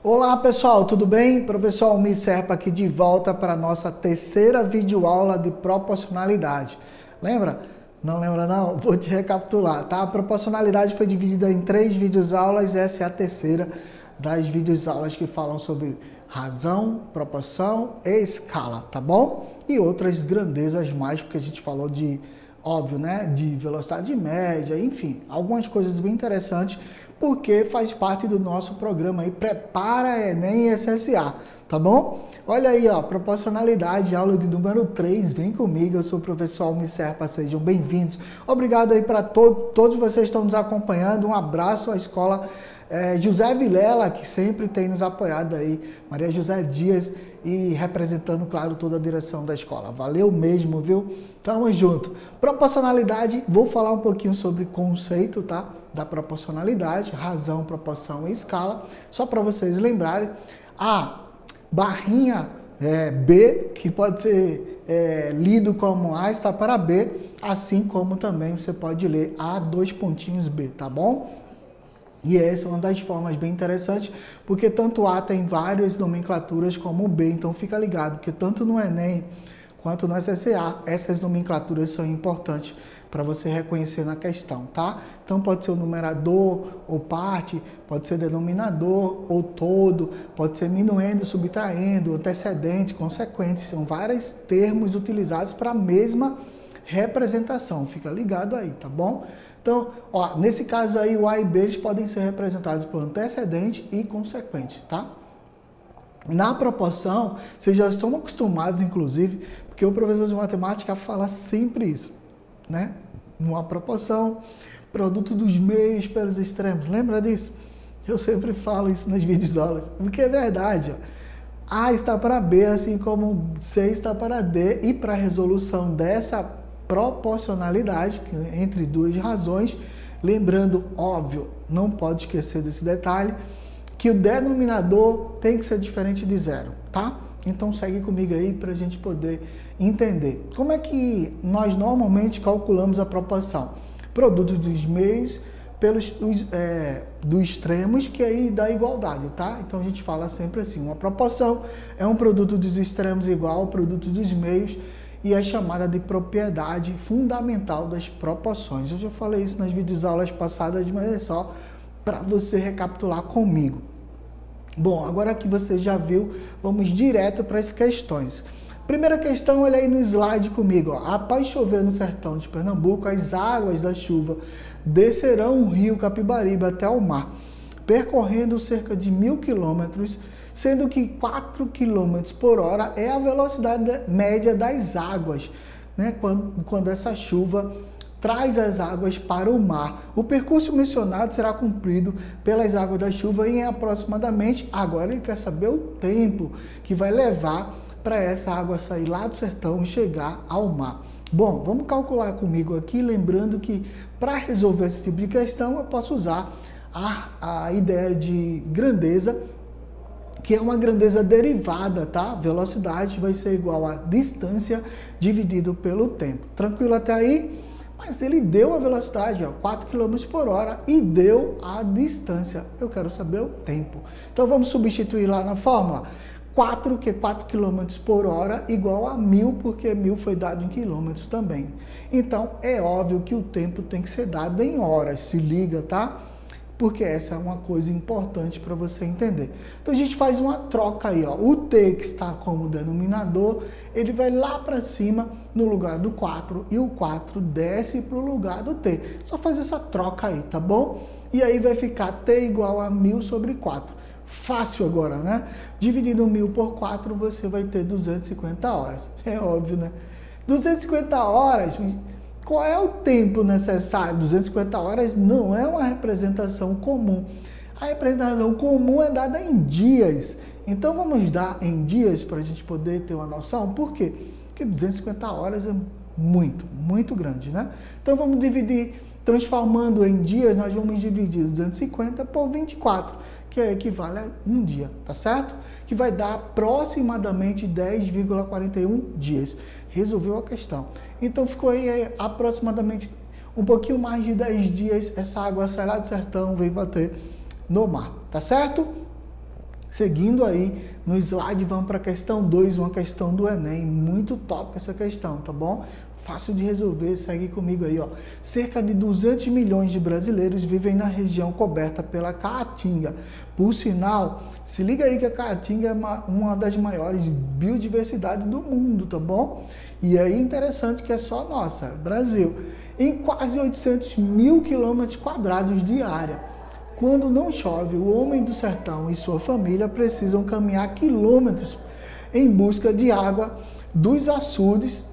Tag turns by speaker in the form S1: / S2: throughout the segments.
S1: Olá pessoal, tudo bem? Professor Almir Serpa aqui de volta para a nossa terceira videoaula de proporcionalidade. Lembra? Não lembra não? Vou te recapitular, tá? A proporcionalidade foi dividida em 3 videoaulas, essa é a terceira das videoaulas que falam sobre razão, proporção e escala, tá bom? E outras grandezas mais, porque a gente falou de, óbvio, né? De velocidade média, enfim, algumas coisas bem interessantes, porque faz parte do nosso programa aí, Prepara Enem e SSA, tá bom? Olha aí, ó, proporcionalidade, aula de número 3, vem comigo, eu sou o professor Almir Serpa, sejam bem-vindos. Obrigado aí para todos vocês que estão nos acompanhando, um abraço à escola José Vilela, que sempre tem nos apoiado aí, Maria José Dias, e representando, claro, toda a direção da escola. Valeu mesmo, viu? Tamo junto. Proporcionalidade, vou falar um pouquinho sobre conceito, tá? Da proporcionalidade, razão, proporção e escala, só para vocês lembrarem. A barrinha B, que pode ser lido como A está para B, assim como também você pode ler A dois pontinhos B, tá bom? E essa é uma das formas bem interessantes, porque tanto A tem várias nomenclaturas como o B, então fica ligado, que tanto no Enem quanto no SSA, essas nomenclaturas são importantes para você reconhecer na questão, tá? Então pode ser o numerador ou parte, pode ser denominador ou todo, pode ser minuendo, subtraindo, antecedente, consequente, são vários termos utilizados para a mesma representação, fica ligado aí, tá bom? Então, ó, nesse caso aí, o A e B eles podem ser representados por antecedente e consequente, tá? Na proporção, vocês já estão acostumados, inclusive, porque o professor de matemática fala sempre isso, né? Numa proporção, produto dos meios pelos extremos, lembra disso? Eu sempre falo isso nas videoaulas, porque é verdade, ó. A está para B, assim como C está para D, e para a resolução dessa proporcionalidade entre duas razões, lembrando, óbvio, não pode esquecer desse detalhe, que o denominador tem que ser diferente de zero, tá? Então segue comigo aí para a gente poder entender. Como é que nós normalmente calculamos a proporção? Produto dos meios pelos dos extremos, que aí dá igualdade, tá? Então a gente fala sempre assim, uma proporção é um produto dos extremos igual ao produto dos meios, e é chamada de propriedade fundamental das proporções. Eu já falei isso nas videoaulas passadas, mas é só para você recapitular comigo. Bom, agora que você já viu, vamos direto para as questões. Primeira questão, olha aí no slide comigo. Ó. Após chover no sertão de Pernambuco, as águas da chuva descerão o rio Capibaribe até o mar, percorrendo cerca de 1000 quilômetros, sendo que 4 km por hora é a velocidade média das águas, né? Quando essa chuva traz as águas para o mar. O percurso mencionado será cumprido pelas águas da chuva em aproximadamente, agora ele quer saber o tempo que vai levar para essa água sair lá do sertão e chegar ao mar. Bom, vamos calcular comigo aqui, lembrando que para resolver esse tipo de questão eu posso usar a ideia de grandeza, que é uma grandeza derivada, tá? Velocidade vai ser igual a distância dividido pelo tempo. Tranquilo até aí? Mas ele deu a velocidade, ó, 4 km por hora, e deu a distância. Eu quero saber o tempo. Então vamos substituir lá na fórmula. 4, que é 4 km por hora, igual a 1000, porque 1000 foi dado em quilômetros também. Então é óbvio que o tempo tem que ser dado em horas. Se liga, tá? Porque essa é uma coisa importante para você entender. Então a gente faz uma troca aí, ó. O T, que está como denominador, ele vai lá para cima no lugar do 4 e o 4 desce para o lugar do T. Só faz essa troca aí, tá bom? E aí vai ficar T igual a 1000 sobre 4. Fácil agora, né? Dividindo 1000 por 4, você vai ter 250 horas. É óbvio, né? 250 horas... Qual é o tempo necessário? 250 horas não é uma representação comum. A representação comum é dada em dias. Então vamos dar em dias para a gente poder ter uma noção. Por quê? Porque 250 horas é muito grande, né? Então vamos dividir, transformando em dias, nós vamos dividir 250 por 24, que equivale a um dia, tá certo? Que vai dar aproximadamente 10,41 dias. Resolveu a questão. Então ficou aí aproximadamente um pouquinho mais de 10 dias, essa água sai lá do sertão, vem bater no mar, tá certo? Seguindo aí no slide, vamos para a questão 2, uma questão do Enem. Muito top essa questão, tá bom? Fácil de resolver, segue comigo aí, ó. Cerca de 200 milhões de brasileiros vivem na região coberta pela Caatinga. Por sinal, se liga aí que a Caatinga é uma das maiores biodiversidades do mundo, tá bom? E aí interessante que é só nossa, Brasil. Em quase 800 mil quilômetros quadrados de área. Quando não chove, o homem do sertão e sua família precisam caminhar quilômetros em busca de água dos açudes.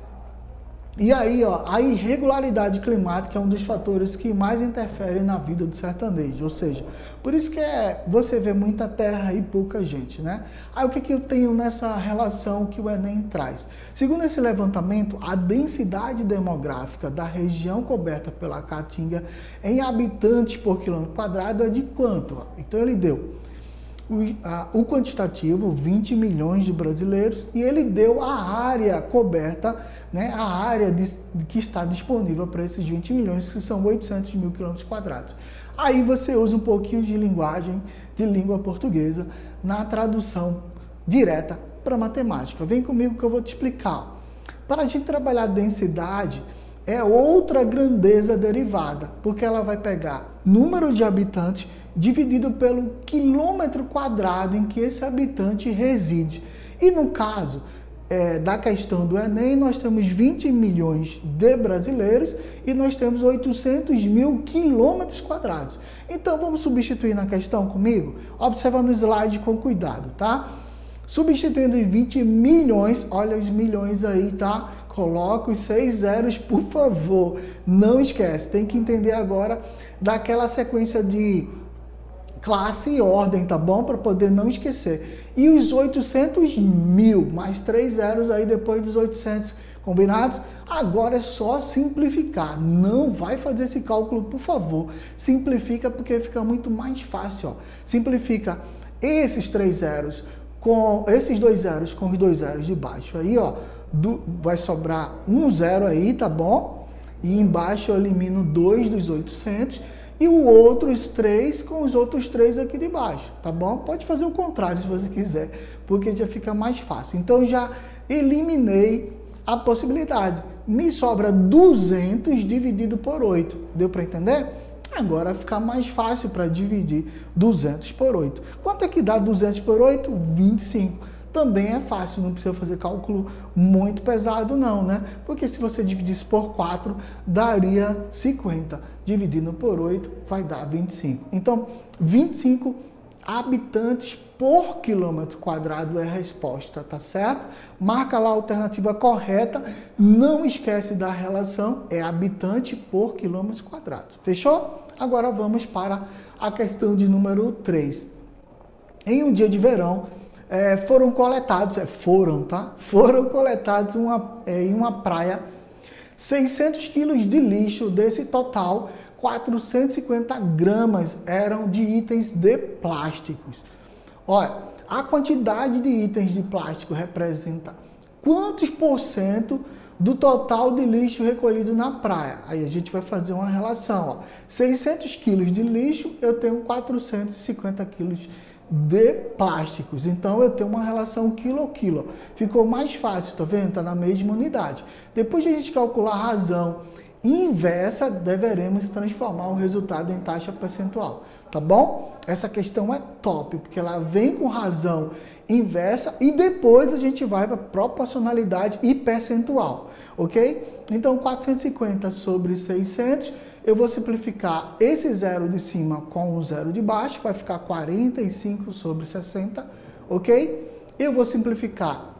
S1: E aí, ó, a irregularidade climática é um dos fatores que mais interferem na vida do sertanejo, ou seja, por isso que você vê muita terra e pouca gente, né? Aí o que eu tenho nessa relação que o Enem traz? Segundo esse levantamento, a densidade demográfica da região coberta pela Caatinga em habitantes por quilômetro quadrado é de quanto? Então ele deu o quantitativo, 20 milhões de brasileiros, e ele deu a área coberta, né, a área que está disponível para esses 20 milhões, que são 800 mil quilômetros quadrados. Aí você usa um pouquinho de linguagem, de língua portuguesa, na tradução direta para matemática. Vem comigo que eu vou te explicar. Para a gente trabalhar densidade, é outra grandeza derivada, porque ela vai pegar número de habitantes dividido pelo quilômetro quadrado em que esse habitante reside. E no caso da questão do Enem, nós temos 20 milhões de brasileiros e nós temos 800 mil quilômetros quadrados. Então vamos substituir na questão comigo? Observa no slide com cuidado, tá? Substituindo em 20 milhões, olha os milhões aí, tá? Coloca os 6 zeros, por favor. Não esquece, tem que entender agora daquela sequência de classe e ordem, tá bom? Para poder não esquecer. E os 800 mil, mais 3 zeros aí depois dos 800, combinados? Agora é só simplificar. Não vai fazer esse cálculo, por favor. Simplifica porque fica muito mais fácil, ó. Simplifica esses 3 zeros com esses 2 zeros com os 2 zeros de baixo. Aí, ó, vai sobrar um zero aí, tá bom? E embaixo eu elimino 2 dos 800 e o outros 3 com os outros 3 aqui de baixo, tá bom? Pode fazer o contrário se você quiser, porque já fica mais fácil. Então já eliminei a possibilidade. Me sobra 200 dividido por 8. Deu para entender? Agora fica mais fácil para dividir 200 por 8. Quanto é que dá 200 por 8? 25. Também é fácil, não precisa fazer cálculo muito pesado não, né? Porque se você dividisse por 4, daria 50. Dividindo por 8, vai dar 25. Então, 25 habitantes por quilômetro quadrado é a resposta, tá certo? Marca lá a alternativa correta. Não esquece da relação, é habitante por quilômetro quadrado. Fechou? Agora vamos para a questão de número 3. Em um dia de verão, foram coletados em uma praia 600 quilos de lixo. Desse total, 450 gramas eram de itens de plásticos. Olha, a quantidade de itens de plástico representa quantos por cento do total de lixo recolhido na praia? Aí a gente vai fazer uma relação, ó. 600 quilos de lixo, eu tenho 450 quilos de plásticos. Então eu tenho uma relação quilo-quilo. Ficou mais fácil, tá vendo? Tá na mesma unidade. Depois de a gente calcular a razão inversa, deveremos transformar o resultado em taxa percentual, tá bom? Essa questão é top, porque ela vem com razão inversa e depois a gente vai para proporcionalidade e percentual, ok? Então 450 sobre 600, eu vou simplificar esse zero de cima com o zero de baixo, vai ficar 45 sobre 60, ok? Eu vou simplificar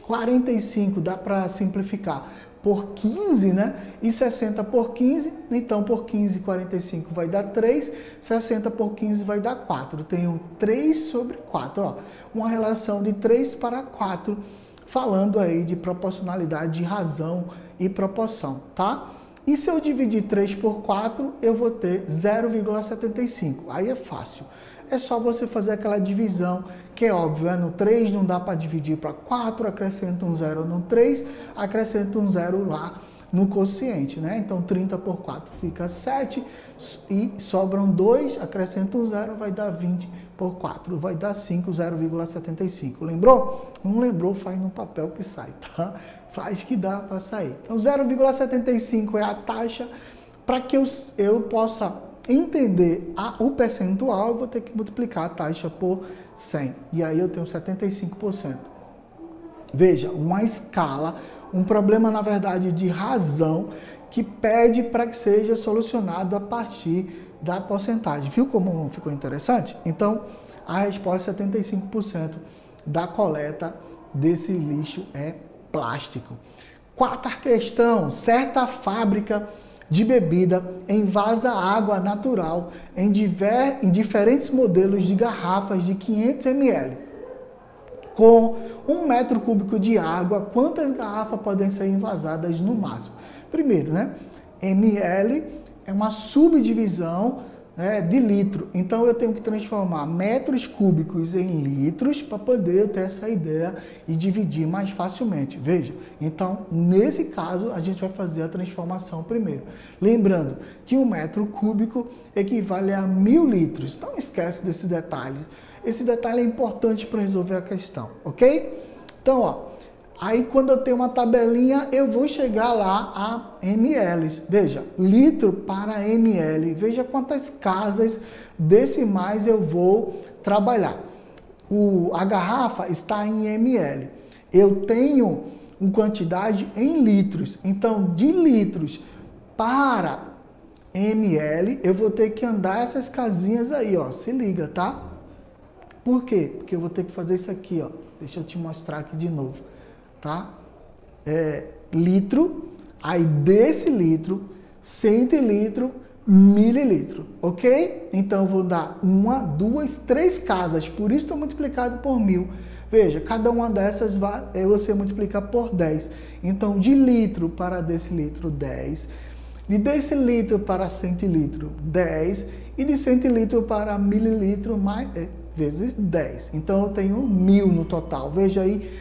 S1: 45, dá para simplificar por 15, né? E 60 por 15, então por 15, 45 vai dar 3, 60 por 15 vai dar 4. Eu tenho 3 sobre 4, ó. Uma relação de 3 para 4, falando aí de proporcionalidade, de razão e proporção, tá? E se eu dividir 3 por 4, eu vou ter 0,75. Aí é fácil. É só você fazer aquela divisão, que é óbvio, no 3 não dá para dividir para 4, acrescenta um 0 no 3, acrescenta um 0 lá no quociente, né? Então 30 por 4 fica 7 e sobram 2, acrescenta um 0, vai dar 20 por 4, vai dar 5, 0,75. Lembrou? Não lembrou, faz no papel que sai, tá? Faz que dá para sair. Então 0,75 é a taxa. Para que eu possa entender o percentual, eu vou ter que multiplicar a taxa por 100. E aí eu tenho 75%. Veja, uma escala, um problema, na verdade, de razão, que pede para que seja solucionado a partir da porcentagem. Viu como ficou interessante? Então, a resposta é 75% da coleta desse lixo é plástico. Quarta questão, certa fábrica de bebida envasa água natural em diferentes modelos de garrafas de 500 ml. Com 1 metro cúbico de água, quantas garrafas podem ser envasadas no máximo? Primeiro, né? ml é uma subdivisão, né, de litro. Então, eu tenho que transformar metros cúbicos em litros para poder ter essa ideia e dividir mais facilmente. Veja, então, nesse caso, a gente vai fazer a transformação primeiro. Lembrando que 1 metro cúbico equivale a 1000 litros. Então, esquece desse detalhe. Esse detalhe é importante para resolver a questão, ok? Então, ó, aí quando eu tenho uma tabelinha, eu vou chegar lá a ml. Veja, litro para ml. Veja quantas casas decimais eu vou trabalhar. A garrafa está em ml. Eu tenho uma quantidade em litros. Então, de litros para ml, eu vou ter que andar essas casinhas aí, ó. Se liga, tá? Por quê? Porque eu vou ter que fazer isso aqui, ó. Deixa eu te mostrar aqui de novo, tá? Litro, aí desse litro, centilitro, mililitro, ok? Então, eu vou dar 1, 2, 3 casas, por isso estou multiplicado por 1000. Veja, cada uma dessas você multiplica por 10. Então, de litro para decilitro, 10. De decilitro para centilitro, 10. E de centilitro para mililitro, vezes 10. Então, eu tenho 1000 no total. Veja aí,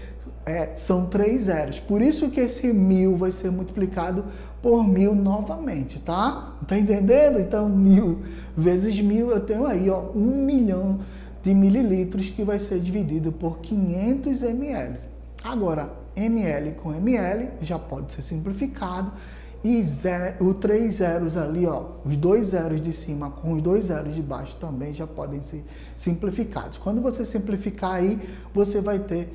S1: são 3 zeros. Por isso que esse 1000 vai ser multiplicado por 1000 novamente, tá? Tá entendendo? Então, 1000 vezes 1000, eu tenho aí, ó, 1 milhão de mililitros que vai ser dividido por 500 ml. Agora, ml com ml já pode ser simplificado. E os 3 zeros ali, ó, os 2 zeros de cima com os 2 zeros de baixo também já podem ser simplificados. Quando você simplificar aí, você vai ter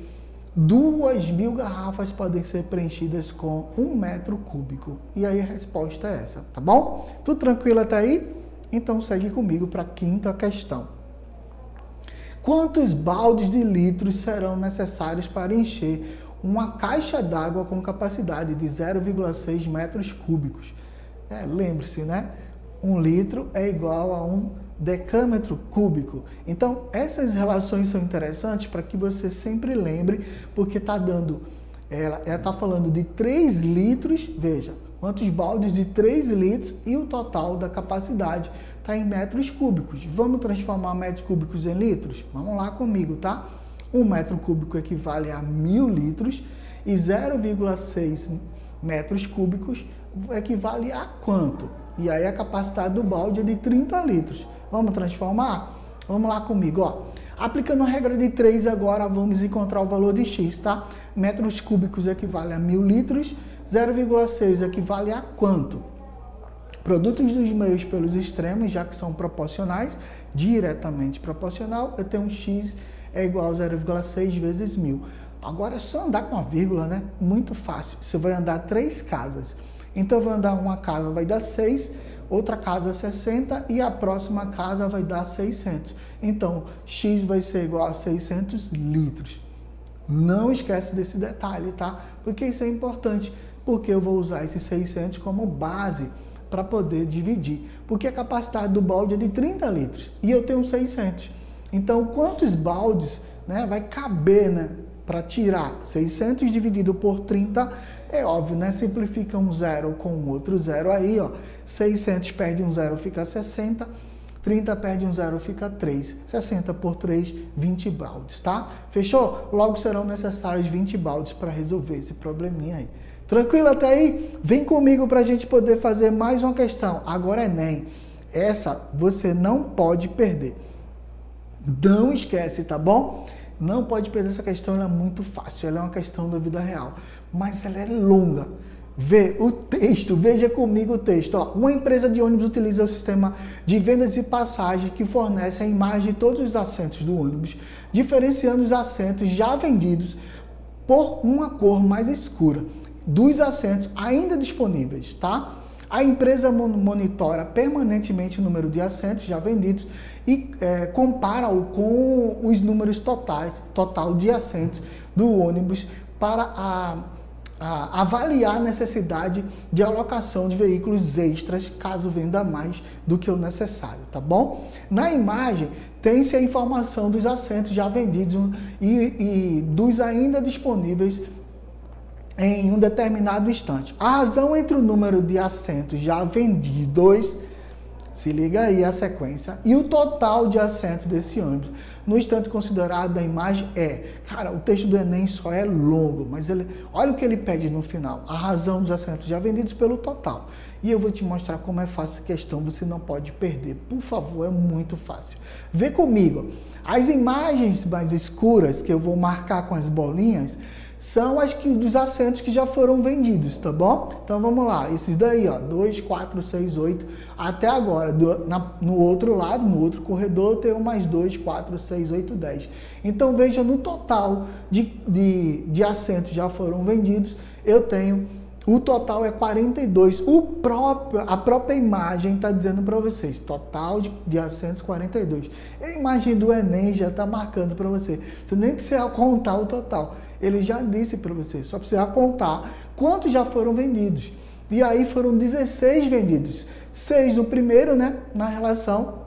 S1: 2.000 garrafas podem ser preenchidas com 1 metro cúbico. E aí a resposta é essa, tá bom? Tudo tranquilo até aí? Então segue comigo para a quinta questão. Quantos baldes de litros serão necessários para encher uma caixa d'água com capacidade de 0,6 metros cúbicos? Lembre-se, né? 1 litro é igual a 1 decâmetro cúbico. Então, essas relações são interessantes para que você sempre lembre, porque está dando, ela está falando de 3 litros, veja, quantos baldes de 3 litros e o total da capacidade está em metros cúbicos. Vamos transformar metros cúbicos em litros? Vamos lá comigo, tá? 1 metro cúbico equivale a 1000 litros e 0,6 metros cúbicos equivale a quanto? E aí a capacidade do balde é de 30 litros. Vamos transformar? Vamos lá comigo, ó. Aplicando a regra de 3 agora, vamos encontrar o valor de x, tá? Metros cúbicos equivale a 1000 litros, 0,6 equivale a quanto? Produtos dos meios pelos extremos, já que são proporcionais, diretamente proporcional, eu tenho um x é igual a 0,6 vezes 1000. Agora é só andar com a vírgula, né? Muito fácil. Você vai andar 3 casas. Então, eu vou andar uma casa, vai dar 6, outra casa 60 e a próxima casa vai dar 600. Então, x vai ser igual a 600 litros. Não esquece desse detalhe, tá? Porque isso é importante, porque eu vou usar esse 600 como base para poder dividir. Porque a capacidade do balde é de 30 litros e eu tenho 600. Então, quantos baldes, né, vai caber, né, para tirar 600 dividido por 30? É óbvio, né? Simplifica um zero com um outro zero aí, ó. 600 perde um zero, fica 60. 30 perde um zero, fica 3. 60 por 3, 20 baldes, tá? Fechou? Logo serão necessários 20 baldes para resolver esse probleminha aí. Tranquilo até aí? Vem comigo para a gente poder fazer mais uma questão. Agora Enem. Essa você não pode perder. Não esquece, tá bom? Não pode perder essa questão, ela é muito fácil. Ela é uma questão da vida real. Mas ela é longa. Vê o texto, veja comigo o texto. Ó, uma empresa de ônibus utiliza o sistema de vendas de passagem que fornece a imagem de todos os assentos do ônibus, diferenciando os assentos já vendidos por uma cor mais escura dos assentos ainda disponíveis, tá? A empresa monitora permanentemente o número de assentos já vendidos e compara-o com os números total de assentos do ônibus para avaliar a necessidade de alocação de veículos extras, caso venda mais do que o necessário, tá bom? Na imagem, tem-se a informação dos assentos já vendidos e dos ainda disponíveis em um determinado instante. A razão entre o número de assentos já vendidos, se liga aí a sequência, e o total de assentos desse ônibus no instante considerado da imagem cara, o texto do Enem só é longo, mas olha o que ele pede no final, a razão dos assentos já vendidos pelo total. E eu vou te mostrar como é fácil essa questão, você não pode perder, por favor, é muito fácil. Vê comigo, as imagens mais escuras que eu vou marcar com as bolinhas, são as dos assentos que já foram vendidos, tá bom? Então vamos lá, esses daí, ó, 2, 4, 6, 8, até agora, no outro lado, no outro corredor, eu tenho mais 2, 4, 6, 8, 10. Então veja, no total de assentos já foram vendidos, eu tenho, o total é 42. A própria imagem está dizendo para vocês, total de assentos 42. A imagem do Enem já está marcando para você, você nem precisa contar o total. Ele já disse para você, só precisa contar quantos já foram vendidos. E aí foram 16 vendidos. 6 no primeiro, né? Na relação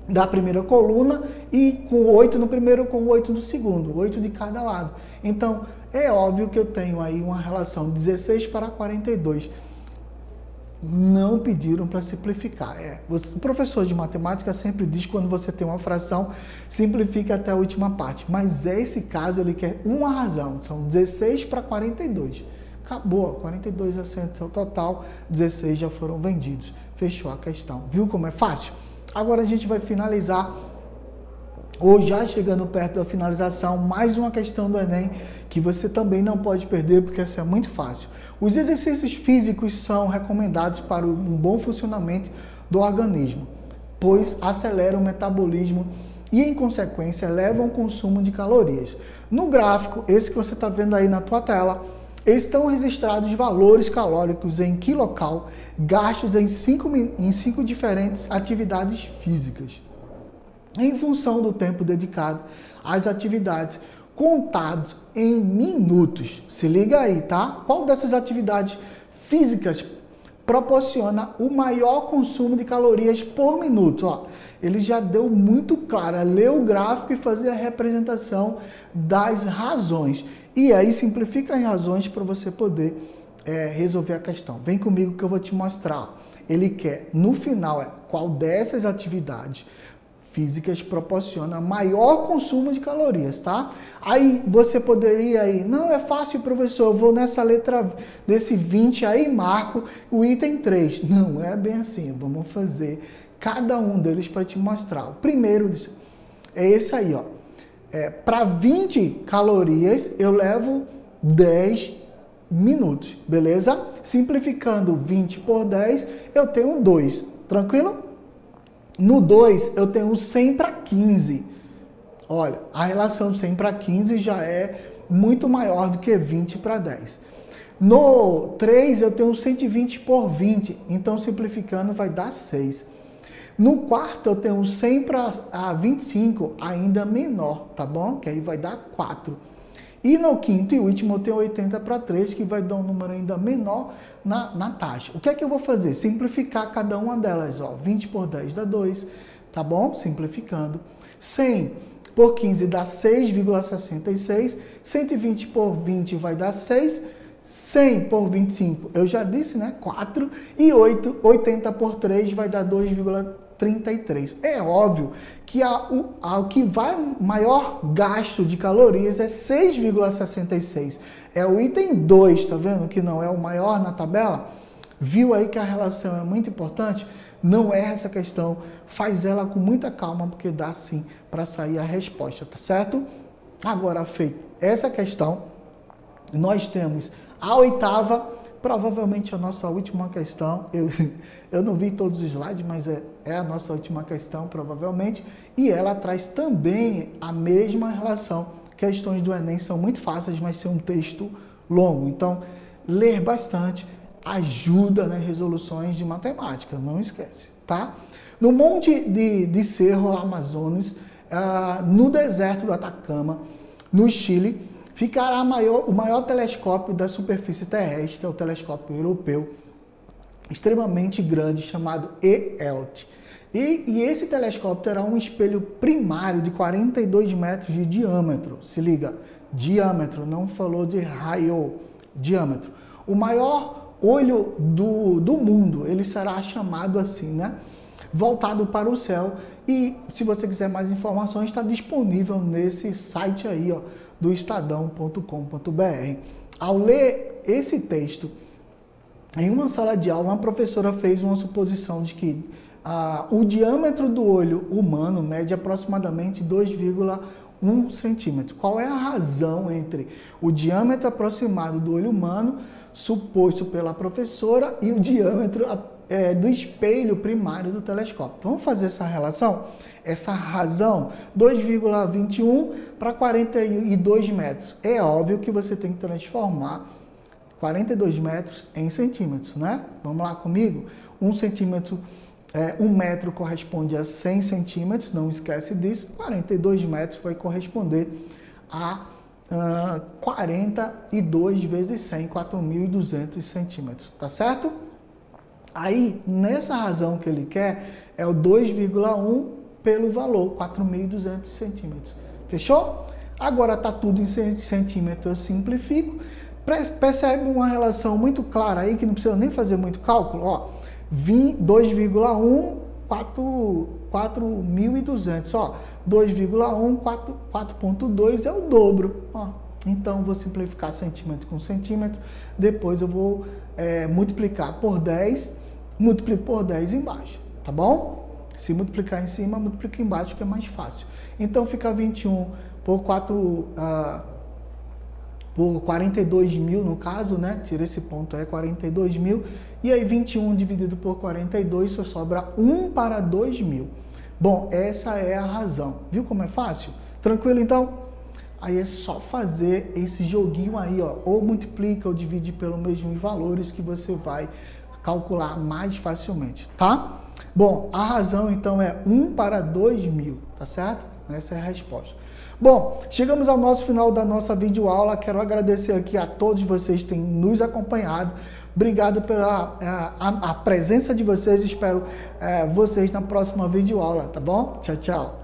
S1: da primeira coluna e com 8 no primeiro, com 8 no segundo. 8 de cada lado. Então, é óbvio que eu tenho aí uma relação 16 para 42. Não pediram para simplificar. O professor de matemática sempre diz que quando você tem uma fração, simplifica até a última parte. Mas esse caso ele quer uma razão, são 16 para 42. Acabou, 42 assentos é o total, 16 já foram vendidos. Fechou a questão. Viu como é fácil? Agora a gente vai finalizar, ou já chegando perto da finalização, mais uma questão do Enem, que você também não pode perder, porque essa é muito fácil. Os exercícios físicos são recomendados para um bom funcionamento do organismo, pois aceleram o metabolismo e, em consequência, elevam o consumo de calorias. No gráfico, esse que você está vendo aí na tua tela, estão registrados valores calóricos em quilocal gastos em 5 diferentes atividades físicas, em função do tempo dedicado às atividades, contados em minutos. Se liga aí, tá? Qual dessas atividades físicas proporciona o maior consumo de calorias por minuto? Ó, ele já deu muito claro, ler o gráfico e fazer a representação das razões. E aí simplifica as razões para você poder resolver a questão. Vem comigo que eu vou te mostrar. Ele quer, no final, qual dessas atividades físicas proporciona maior consumo de calorias, tá? Aí você poderia aí, não é fácil, professor, eu vou nessa letra desse 20 aí, marco o item 3. Não é bem assim, vamos fazer cada um deles para te mostrar. O primeiro é esse aí, ó. Para 20 calorias eu levo 10 minutos, beleza? Simplificando 20 por 10, eu tenho 2, tranquilo? No 2, eu tenho 100 para 15. Olha, a relação de 100 para 15 já é muito maior do que 20 para 10. No 3, eu tenho 120 por 20. Então, simplificando, vai dar 6. No quarto, eu tenho 100 para 25, ainda menor, tá bom? Que aí vai dar 4. E no quinto e último, eu tenho 80 para 3, que vai dar um número ainda menor na taxa. O que é que eu vou fazer? Simplificar cada uma delas. Ó. 20 por 10 dá 2, tá bom? Simplificando. 100 por 15 dá 6,66. 120 por 20 vai dar 6. 100 por 25, eu já disse, né? 4. E 80 por 3 vai dar 2,3. 33. É óbvio que o que vai maior gasto de calorias é 6,66. É o item 2, tá vendo? Que não é o maior na tabela. Viu aí que a relação é muito importante? Não é essa questão. Faz ela com muita calma, porque dá sim para sair a resposta, tá certo? Agora, feito essa questão, nós temos a oitava, provavelmente a nossa última questão. Eu não vi todos os slides, mas é a nossa última questão, provavelmente. E ela traz também a mesma relação. Questões do Enem são muito fáceis, mas tem um texto longo. Então, ler bastante ajuda nas resoluções de matemática, não esquece, tá? No Monte de Cerro Amazonas, no deserto do Atacama, no Chile, ficará o maior telescópio da superfície terrestre, que é o telescópio europeu, extremamente grande, chamado ELT. E esse telescópio terá um espelho primário de 42 metros de diâmetro. Se liga, diâmetro, não falou de raio, diâmetro. O maior olho do mundo, ele será chamado assim, né? Voltado para o céu. E se você quiser mais informações, está disponível nesse site aí, ó, do estadão.com.br. Ao ler esse texto, em uma sala de aula, uma professora fez uma suposição de que o diâmetro do olho humano mede aproximadamente 2,1 centímetro. Qual é a razão entre o diâmetro aproximado do olho humano, suposto pela professora, e o diâmetro do espelho primário do telescópio? Então, vamos fazer essa relação? Essa razão, 2,21 para 42 metros. É óbvio que você tem que transformar 42 metros em centímetros, né? Vamos lá comigo? 1 centímetro, 1 metro corresponde a 100 centímetros, não esquece disso. 42 metros vai corresponder a 42 vezes 100, 4.200 centímetros, tá certo? Aí, nessa razão que ele quer, é o 2,1 pelo valor, 4.200 centímetros. Fechou? Agora tá tudo em centímetros, eu simplifico. Percebe uma relação muito clara aí, que não precisa nem fazer muito cálculo, ó. 2,1, 4.200, ó. 2,1, 4,2 é o dobro, ó. Então, vou simplificar centímetro com centímetro. Depois eu vou multiplicar por 10, multiplico por 10 embaixo, tá bom? Se multiplicar em cima, multiplica embaixo, que é mais fácil. Então, fica 21 por 42 mil, no caso, né? Tira esse ponto, é 42 mil. E aí, 21 dividido por 42, só sobra 1 para 2 mil. Bom, essa é a razão. Viu como é fácil? Tranquilo, então? Aí é só fazer esse joguinho aí, ó. Ou multiplica ou divide pelos mesmos valores que você vai calcular mais facilmente, tá? Bom, a razão, então, é 1 para 2 mil, tá certo? Essa é a resposta. Bom, chegamos ao nosso final da nossa videoaula. Quero agradecer aqui a todos vocês que têm nos acompanhado. Obrigado pela a presença de vocês. Espero vocês na próxima videoaula, tá bom? Tchau, tchau.